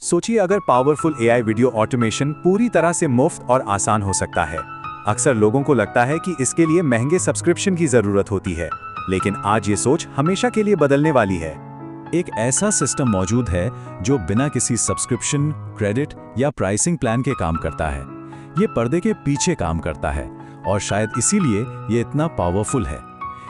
सोचिए अगर powerful AI video automation पूरी तरह से मुफ्त और आसान हो सकता है। अक्सर लोगों को लगता है कि इसके लिए महंगे सब्सक्रिप्शन की जरूरत होती है, लेकिन आज ये सोच हमेशा के लिए बदलने वाली है। एक ऐसा सिस्टम मौजूद है जो बिना किसी सब्सक्रिप्शन, क्रेडिट या प्राइसिंग प्लान के काम करता है। ये पर्दे के पीछे काम करता है और शायद इसीलिए ये इतना पावरफुल है।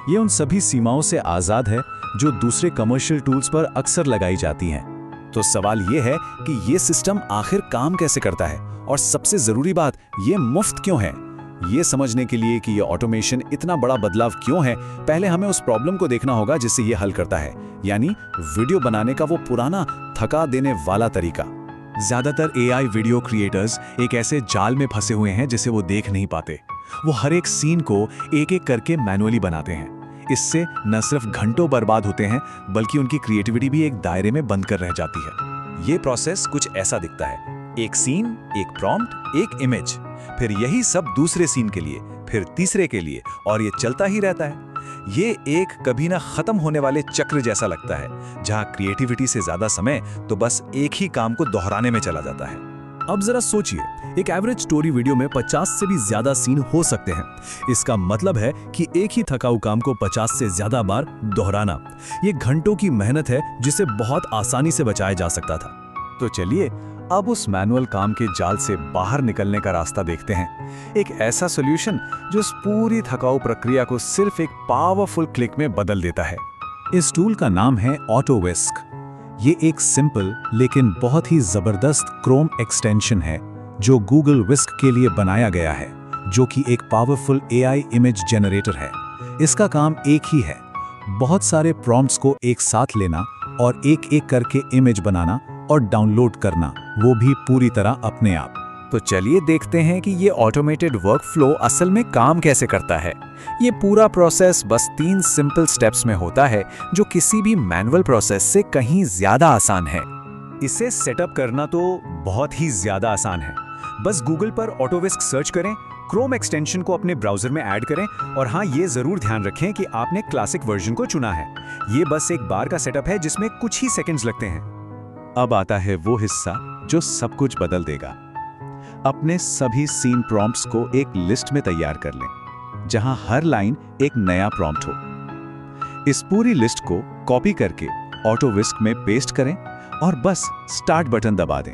ये उन सभी सीमाओं से आज़ाद है जो दूसरे कमर्शियल टूल्स पर अक्सर लगाई जाती हैं। तो सवाल ये है कि ये सिस्टम आखिर काम कैसे करता है और सबसे ज़रूरी बात, ये मुफ्त क्यों है। ये समझने के लिए कि ये ऑटोमेशन इतना बड़ा बदलाव क्यों है, पहले हमें उस प्रॉब्लम को देखना होगा जिससे ये हल करता है, यानी वीडियो बनाने का वो पुराना थका देने वाला तरीका। ज्यादातर एआई वीडियो क्रिएटर्स एक ऐसे जाल में फंसे हुए हैं जिसे वो देख नहीं पाते। वो हर एक सीन को एक एक करके मैनुअली बनाते हैं। इससे न सिर्फ घंटों बर्बाद होते हैं, बल्कि उनकी क्रिएटिविटी भी एक दायरे में बंद कर रह जाती है। ये प्रोसेस कुछ ऐसा दिखता है, एक सीन, एक प्रॉम्प्ट, एक इमेज, फिर यही सब दूसरे सीन के लिए, फिर तीसरे के लिए, और ये चलता ही रहता है। ये एक कभी ना खत्म होने वाले चक्र जैसा लगता है, जहां क्रिएटिविटी से ज्यादा समय तो बस एक ही काम को दोहराने में चला जाता है। अब जरा सोचिए, एक एवरेज स्टोरी वीडियो में 50 से भी ज्यादा सीन हो सकते हैं। इसका मतलब है कि एक ही थकाऊ काम को 50 से ज्यादा बार दोहराना, ये घंटों की मेहनत है जिसे बहुत आसानी से बचाया जा सकता था। तो चलिए अब उस मैनुअल काम के जाल से बाहर निकलने का रास्ता देखते हैं। एक ऐसा सॉल्यूशन जो इस पूरी थकाऊ प्रक्रिया को सिर्फ एक पावरफुल क्लिक में बदल देता है। इस टूल का नाम है ऑटोविस्क। ये एक सिंपल लेकिन बहुत ही जबरदस्त क्रोम एक्सटेंशन है जो गूगल विस्क के लिए बनाया गया है, जो कि एक पावरफुल एआई इमेज जनरेटर है। इसका काम एक ही है, बहुत सारे प्रॉम्प्ट्स को एक साथ लेना और एक एक करके इमेज बनाना और डाउनलोड करना, वो भी पूरी तरह अपने आप। तो चलिए देखते हैं कि ये ऑटोमेटेड वर्कफ्लो असल में काम कैसे करता है। ये पूरा प्रोसेस बस 3 सिंपल स्टेप्स में होता है, जो किसी भी मैनुअल प्रोसेस से कहीं ज्यादा आसान है। इसे सेटअप करना तो बहुत ही ज्यादा आसान है। बस गूगल पर ऑटोविस्क सर्च करें, क्रोम एक्सटेंशन को अपने ब्राउजर में ऐड करें, और हाँ, ये जरूर ध्यान रखें कि आपने क्लासिक वर्जन को चुना है। ये बस एक बार का सेटअप है जिसमें कुछ ही सेकंड्स लगते हैं। अब आता है वो हिस्सा जो सब कुछ बदल देगा। अपने सभी सीन प्रॉम्प्ट्स को एक लिस्ट में तैयार कर लें, जहां हर लाइन एक नया प्रॉम्प्ट हो। इस पूरी लिस्ट को कॉपी करके ऑटोविस्क में पेस्ट करें और बस स्टार्ट बटन दबा दें।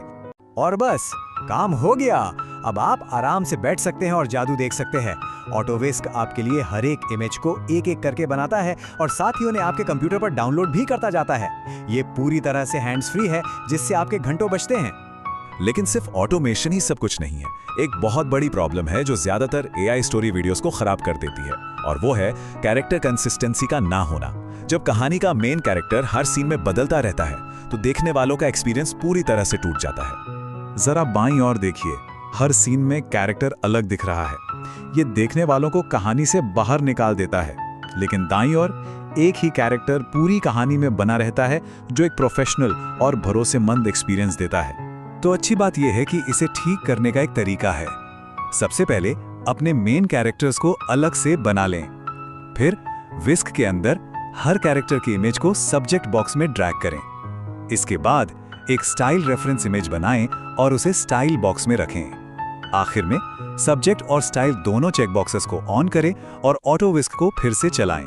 और बस काम हो गया। अब आप आराम से बैठ सकते हैं और जादू देख सकते हैं। ऑटोविस्क आपके लिए हर एक इमेज को एक एक करके बनाता है और साथ ही उन्हें आपके कंप्यूटर पर डाउनलोड भी करता जाता है। ये पूरी तरह से हैंड्स फ्री है, जिससे आपके घंटों बचते हैं। लेकिन सिर्फ ऑटोमेशन ही सब कुछ नहीं है। एक बहुत बड़ी प्रॉब्लम है जो ज्यादातर एआई स्टोरी वीडियोस को खराब कर देती है, और वो है कैरेक्टर कंसिस्टेंसी का ना होना। जब कहानी का मेन कैरेक्टर हर सीन में बदलता रहता है, तो देखने वालों का एक्सपीरियंस पूरी तरह से टूट जाता है। जरा बाईं ओर देखिए, हर सीन में कैरेक्टर अलग दिख रहा है। ये देखने वालों को कहानी से बाहर निकाल देता है। लेकिन दाईं ओर एक ही कैरेक्टर पूरी कहानी में बना रहता है, जो एक प्रोफेशनल और भरोसेमंद एक्सपीरियंस देता है। तो अच्छी बात यह है कि इसे ठीक करने का एक तरीका है। सबसे पहले अपने मेन कैरेक्टर्स को अलग से बना लें। फिर विस्क के अंदर हर कैरेक्टर की इमेज को सब्जेक्ट बॉक्स में ड्रैग करें। इसके बाद एक स्टाइल रेफरेंस इमेज बनाएं और उसे स्टाइल बॉक्स में रखें। आखिर में सब्जेक्ट और स्टाइल दोनों चेक बॉक्सेस को ऑन करें और ऑटोविस्क को फिर से चलाएं।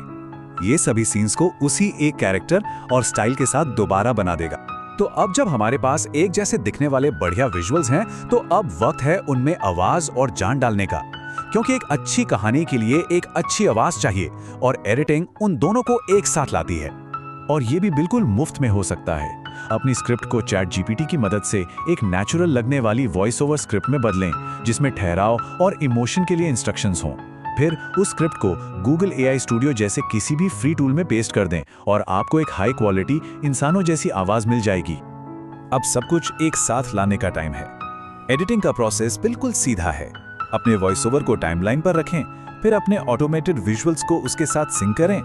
ये सभी सीन्स को उसी एक कैरेक्टर और स्टाइल के साथ दोबारा बना देगा। तो अब जब हमारे पास एक जैसे दिखने वाले बढ़िया विजुअल्स हैं, तो अब वक्त है उनमें आवाज और जान डालने का, क्योंकि एक अच्छी कहानी के लिए एक अच्छी आवाज चाहिए, और एडिटिंग उन दोनों को एक साथ लाती है। और ये भी बिल्कुल मुफ्त में हो सकता है। अपनी स्क्रिप्ट को चैट जीपीटी की मदद से एक नेचुरल लगने वाली वॉइस ओवर स्क्रिप्ट में बदलें, जिसमें ठहराव और इमोशन के लिए इंस्ट्रक्शंस हों। फिर उस स्क्रिप्ट को गूगल एआई स्टूडियो जैसे किसी भी फ्री टूल में पेस्ट कर दें, और आपको एक हाई क्वालिटी इंसानों जैसी आवाज मिल जाएगी। अब सब कुछ एक साथ लाने का टाइम है। एडिटिंग का प्रोसेस बिल्कुल सीधा है। अपने वॉइस ओवर को टाइमलाइन पर रखें, फिर अपने ऑटोमेटेड विजुअल्स को उसके साथ सिंक करें,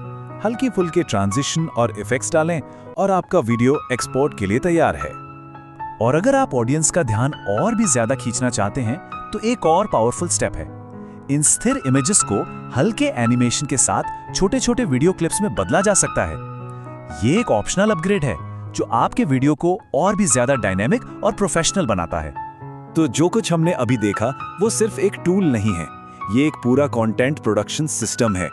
हल्की फुल्की ट्रांजिशन और इफेक्ट्स डालें, और आपका वीडियो एक्सपोर्ट के लिए तैयार है। और अगर आप ऑडियंस का ध्यान और भी ज्यादा खींचना चाहते हैं, तो एक और पावरफुल स्टेप है। इन स्थिर इमेजेस को हल्के एनिमेशन के साथ छोटे छोटे वीडियो क्लिप्स में बदला जा सकता है। ये एक ऑप्शनल अपग्रेड है जो आपके वीडियो को और भी ज्यादा डायनेमिक और प्रोफेशनल बनाता है। तो जो कुछ हमने अभी देखा वो सिर्फ एक टूल नहीं है, ये एक पूरा कंटेंट प्रोडक्शन सिस्टम है,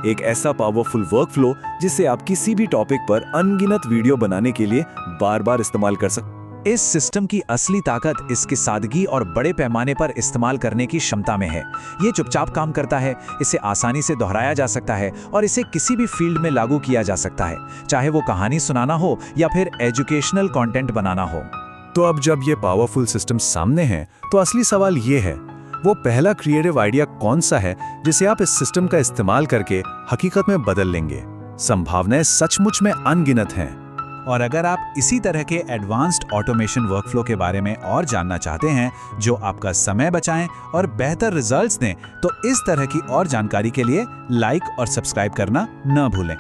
एक ऐसा पावरफुल वर्कफ्लो जिसे आप किसी भी टॉपिक पर अनगिनत वीडियो बनाने के लिए बार-बार इस्तेमाल कर सकते हैं। इस सिस्टम की असली ताकत इसकी सादगी और बड़े पैमाने पर इस्तेमाल करने की क्षमता में है। ये चुपचाप काम करता है, इसे आसानी से दोहराया जा सकता है और इसे किसी भी फील्ड में लागू किया जा सकता है, चाहे वो कहानी सुनाना हो या फिर एजुकेशनल कंटेंट बनाना हो। तो अब जब ये पावरफुल सिस्टम सामने है तो असली सवाल ये है, वो पहला क्रिएटिव आइडिया कौन सा है जिसे आप इस सिस्टम का इस्तेमाल करके हकीकत में बदल लेंगे? संभावनाएं सचमुच में अनगिनत हैं। और अगर आप इसी तरह के एडवांस्ड ऑटोमेशन वर्कफ्लो के बारे में और जानना चाहते हैं जो आपका समय बचाएं और बेहतर रिजल्ट्स दें, तो इस तरह की और जानकारी के लिए लाइक और सब्सक्राइब करना न भूलें।